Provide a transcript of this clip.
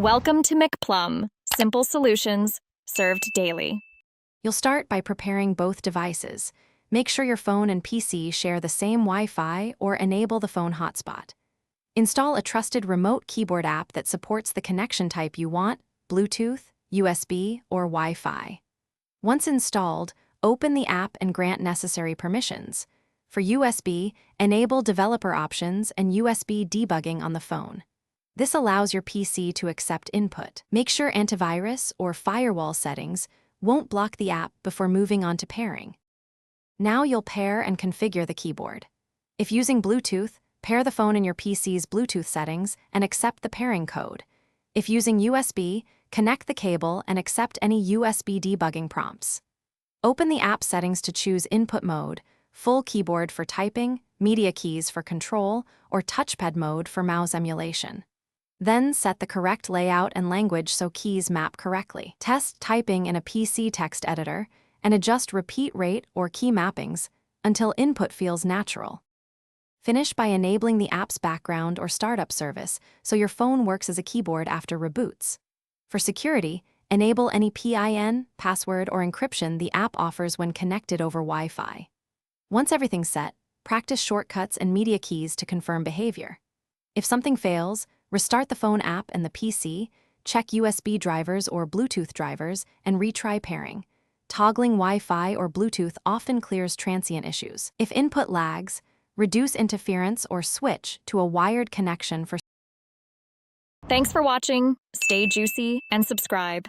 Welcome to McPlum, simple solutions served daily. You'll start by preparing both devices. Make sure your phone and PC share the same Wi-Fi or enable the phone hotspot. Install a trusted remote keyboard app that supports the connection type you want: Bluetooth, USB, or Wi-Fi. Once installed, open the app and grant necessary permissions. For USB, enable developer options and USB debugging on the phone. This allows your PC to accept input. Make sure antivirus or firewall settings won't block the app before moving on to pairing. Now you'll pair and configure the keyboard. If using Bluetooth, pair the phone in your PC's Bluetooth settings and accept the pairing code. If using USB, connect the cable and accept any USB debugging prompts. Open the app settings to choose input mode, full keyboard for typing, media keys for control, or touchpad mode for mouse emulation. Then set the correct layout and language so keys map correctly. Test typing in a PC text editor and adjust repeat rate or key mappings until input feels natural. Finish by enabling the app's background or startup service so your phone works as a keyboard after reboots. For security, enable any PIN, password, or encryption the app offers when connected over Wi-Fi. Once everything's set, practice shortcuts and media keys to confirm behavior. If something fails, restart the phone app and the PC, check USB drivers or Bluetooth drivers, and retry pairing. Toggling Wi-Fi or Bluetooth often clears transient issues. If input lags, reduce interference or switch to a wired connection for. Thanks for watching. Stay juicy and subscribe.